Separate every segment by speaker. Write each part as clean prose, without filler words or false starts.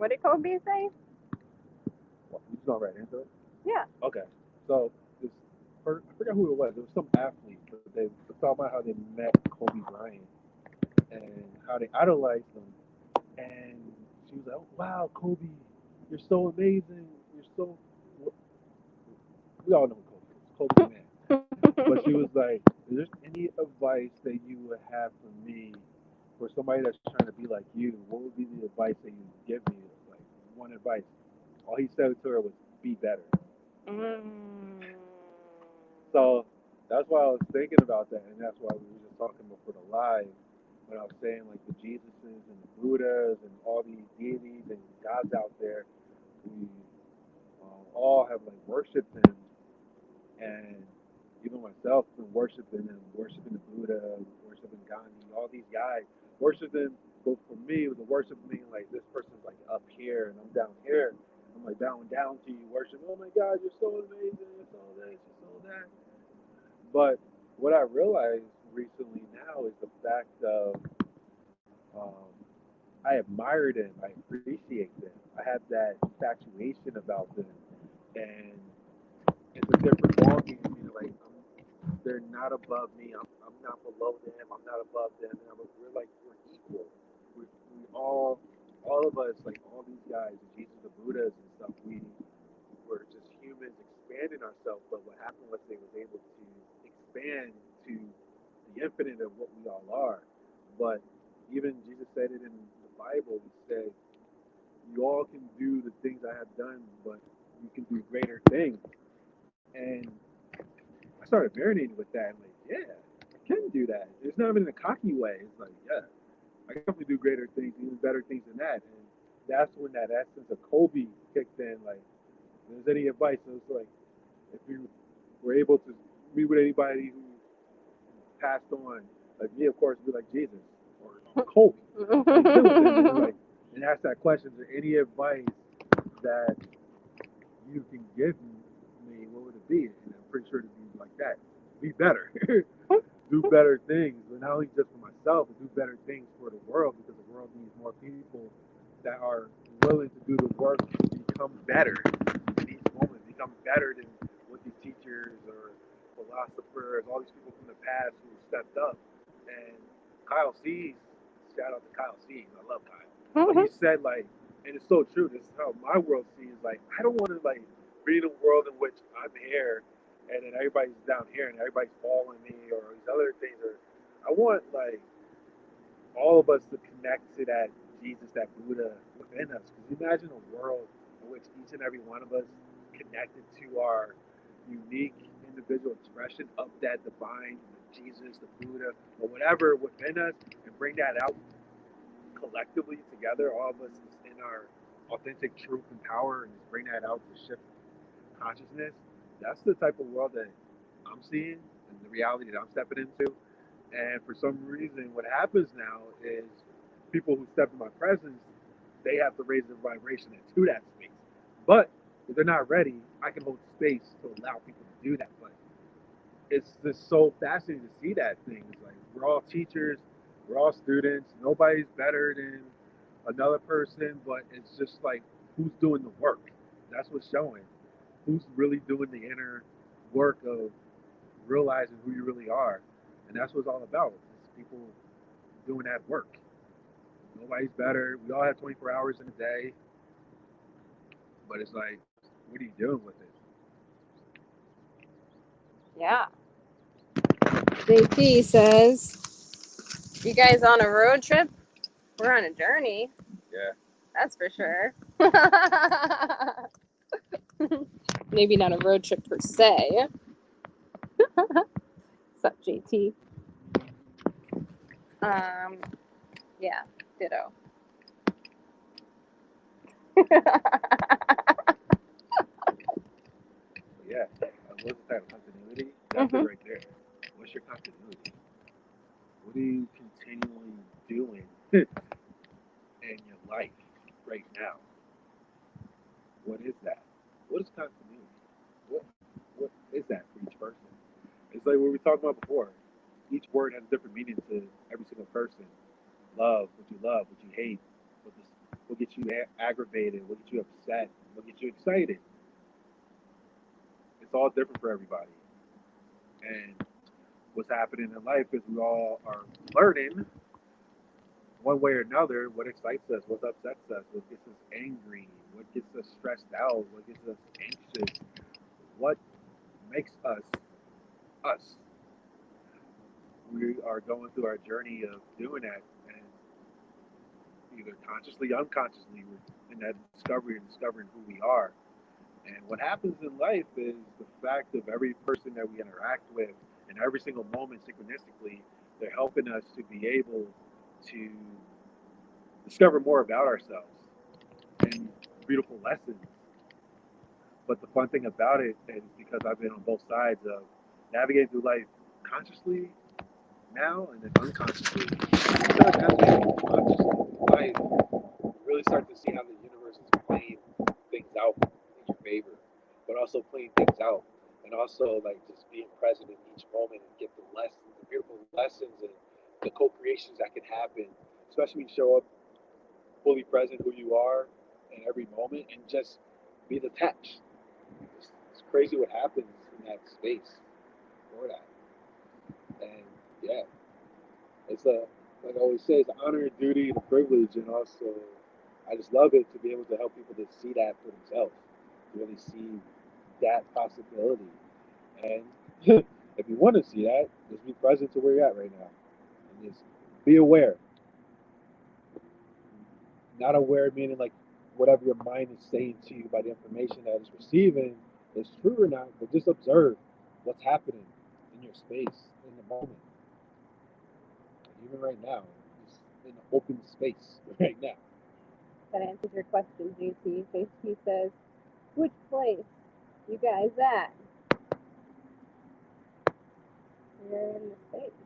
Speaker 1: What did Kobe say?
Speaker 2: You just going right into it?
Speaker 1: Yeah.
Speaker 2: Okay. So this I forgot who it was. It was some athlete, but they were talking about how they met Kobe Bryant and how they idolized him. And she was like, "Oh, wow, Kobe, you're so amazing. You're so." We all know who Kobe is. Kobe's the man. But she was like, "Is there any advice that you would have for me, for somebody that's trying to be like you? What would be the advice that you would give me? Like one advice." All he said to her was, "Be better."
Speaker 1: Mm.
Speaker 2: So that's why I was thinking about that, and that's why we were just talking before the live when I was saying like the Jesuses and the Buddhas and all these deities and gods out there, we all have like worshipped him, and even myself been worshiping him, worshiping the Buddha, worshiping Gandhi, all these guys, worshiping. But for me, the worship meaning like this person's like up here and I'm down here. I'm like bowing down to you, worship. Oh my God, you're so amazing. You're so this, you're so that. But what I realized recently now is the fact of um, I admire them, I appreciate them, I have that infatuation about them, and it's a different ballgame. You know, like they're not above me, I'm not below them, I'm not above them, and we're like we're equal. We all of us, like all these guys, Jesus, the Buddhas and stuff, we're just humans expanding ourselves. But what happened was they was able to expand to the infinite of what we all are. But even Jesus said it in the Bible. He said, "You all can do the things I have done, but you can do greater things." And I started marinating with that. And like, yeah, I can do that. It's not even in a cocky way. It's like, yeah, I can definitely do greater things, even better things than that. And that's when that essence of Kobe kicked in. Like, if there's any advice, so it's like if you were able to meet with anybody who passed on, like me, of course, be like Jesus or Kobe. How you been with them? And like, and ask that question: is there any advice that you can give me? What would it be? And I'm pretty sure it'd be like that. Be better. Do better things, but not only just for myself, but do better things for the world because the world needs more people that are willing to do the work to become better in each moment, become better than what these teachers or philosophers, all these people from the past who stepped up. And Kyle Cease, shout out to Kyle Cease, I love Kyle. But he said like, and it's so true. This is how my world sees. Like, I don't want to like be in a world in which I'm here and then everybody's down here and everybody's following me or these other things. Or I want like all of us to connect to that Jesus, that Buddha within us. Because imagine a world in which each and every one of us connected to our unique individual expression of that divine, the Jesus, the Buddha, or whatever within us, and bring that out collectively together, all of us in our authentic truth and power, and just bring that out to shift consciousness. That's the type of world that I'm seeing and the reality that I'm stepping into. And for some reason, what happens now is people who step in my presence, they have to raise their vibration into that space. But if they're not ready, I can hold space to allow people to do that. But it's just so fascinating to see that thing. It's like we're all teachers, we're all students. Nobody's better than another person, but it's just like who's doing the work. That's what's showing. Who's really doing the inner work of realizing who you really are, and that's what it's all about. It's people doing that work. Nobody's better. We all have 24 hours in a day, but it's like, what are you doing with it?
Speaker 1: Yeah. JP says, "You guys on a road trip? We're on a journey.
Speaker 2: Yeah.
Speaker 1: That's for sure." Maybe not a road trip per se. Sup, JT? Um, yeah, ditto.
Speaker 2: But yeah, what's the title? Continuity. That's it
Speaker 1: Mhm.
Speaker 2: right there. What's your continuity? What are you continually doing in your life right now? What is that? What is continuity? What what is that for each person? It's like what we talked about before. Each word has a different meaning to every single person. Love, what you hate, what what gets you aggravated, what gets you upset, what gets you excited. It's all different for everybody. And what's happening in life is we all are learning one way or another what excites us, what upsets us, what gets us angry, what gets us stressed out, what gets us anxious, what makes us us. We are going through our journey of doing that, and either consciously, unconsciously, we're in that discovery and discovering who we are. And what happens in life is the fact of every person that we interact with, and every single moment, synchronistically, they're helping us to be able to discover more about ourselves and beautiful lessons. But the fun thing about it is because I've been on both sides of navigating through life consciously now and then unconsciously. Instead of navigating consciously life, you really start to see how the universe is playing things out in your favor, but also playing things out, and also like just being present in each moment and get the lessons, the beautiful lessons, and the co-creations that can happen, especially when you show up fully present who you are in every moment and just be detached. It's crazy what happens in that space for that. And yeah, it's a, like I always say, it's an honor, a duty, and a privilege, and also I just love it to be able to help people to see that for themselves, to really see that possibility. And if you want to see that, just be present to where you're at right now, and just be aware. Not aware meaning like whatever your mind is saying to you by the information that it's receiving is true or not, but just observe what's happening in your space in the moment. Even right now, just in an open space right now.
Speaker 1: That answers your question, JT. JT says, which place you guys at? You're in the space.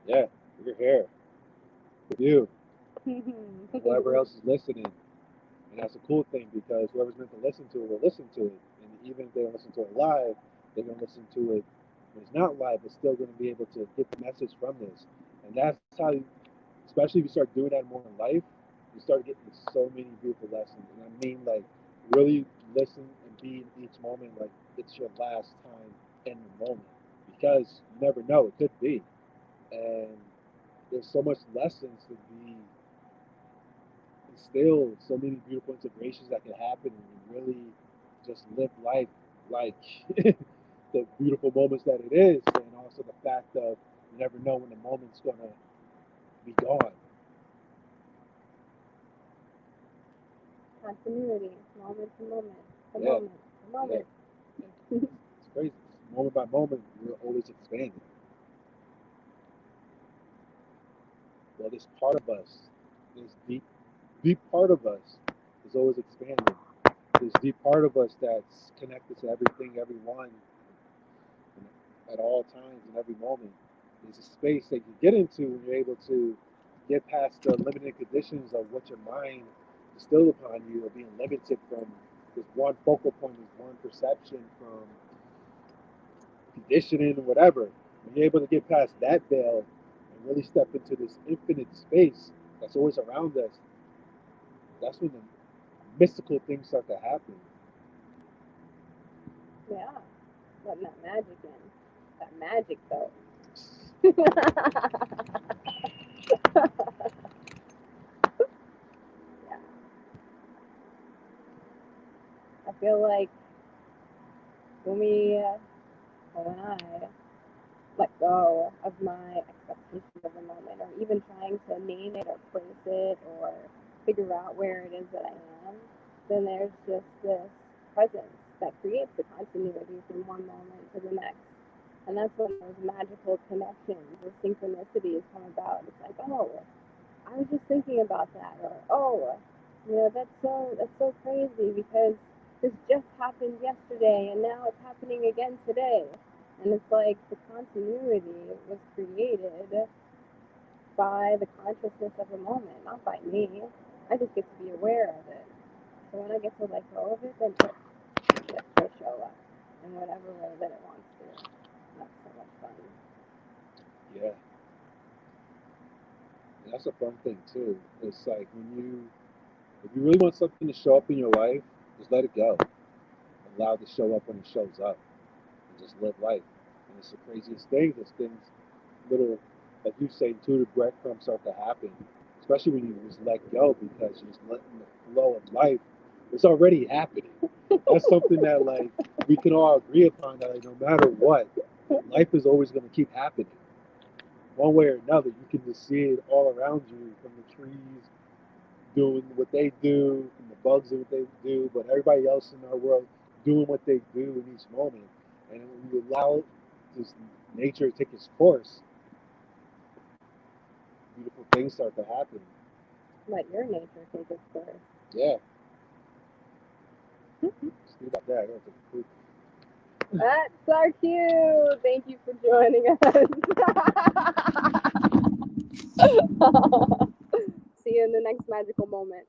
Speaker 2: Yeah, we're here with you. Whoever else is listening. And that's a cool thing because whoever's meant to listen to it will listen to it. And even if they don't listen to it live, they're going to listen to it when it's not live, but still going to be able to get the message from this. And that's how, especially if you start doing that more in life, you start getting so many beautiful lessons. And I mean, like, really listen and be in each moment like it's your last time in the moment. Because you never know, it could be. And there's so much lessons to be instilled, so many beautiful integrations that can happen, and really just live life like the beautiful moments that it is, and also the fact of you never know when the moment's gonna be gone.
Speaker 1: Continuity, moment to moment, to
Speaker 2: Yeah,
Speaker 1: moment, to moment.
Speaker 2: yeah. It's crazy. Moment by moment, we're always expanding. Well, this part of us, this deep part of us, is always expanding. This deep part of us that's connected to everything, everyone, at all times and every moment. There's a space that you get into when you're able to get past the limiting conditions of what your mind instilled upon you, or being limited from this one focal point, this one perception, from conditioning or whatever. When you're able to get past that veil and really step into this infinite space that's always around us, that's when the mystical things start to happen.
Speaker 1: Yeah, letting that magic in. That magic, though. Yeah. I feel like when I let go of my expectations of the moment, or even trying to name it or place it or figure out where it is that I am, then there's just this presence that creates the continuity from one moment to the next. And that's when those magical connections, the synchronicities come about. It's like, oh, I was just thinking about that, or oh, that's so crazy because this just happened yesterday and now it's happening again today. And it's like the continuity was created by the consciousness of the moment, not by me. I just get to be aware of it. So when I get to let go of it, then it gets to show up in whatever way that it wants to. That's so much fun.
Speaker 2: Yeah. And that's a fun thing too. It's like when you If you really want something to show up in your life, just let it go. Allow it to show up when it shows up, and just live life. And it's the craziest thing. There's things, little, like you say, intuitive breadcrumbs start to happen, especially when you just let go because you're just letting the flow of life. It's already happening. That's something that like we can all agree upon. That like, no matter what, life is always going to keep happening, one way or another. You can just see it all around you, from the trees doing what they do, from the bugs doing what they do, but everybody else in our world doing what they do in each moment. And when you allow this nature to take its course, beautiful things start to happen.
Speaker 1: Let your nature take its course.
Speaker 2: Yeah, just think about that. I don't take a poop.
Speaker 1: That's our cue. Thank you for joining us. See you in the next magical moment.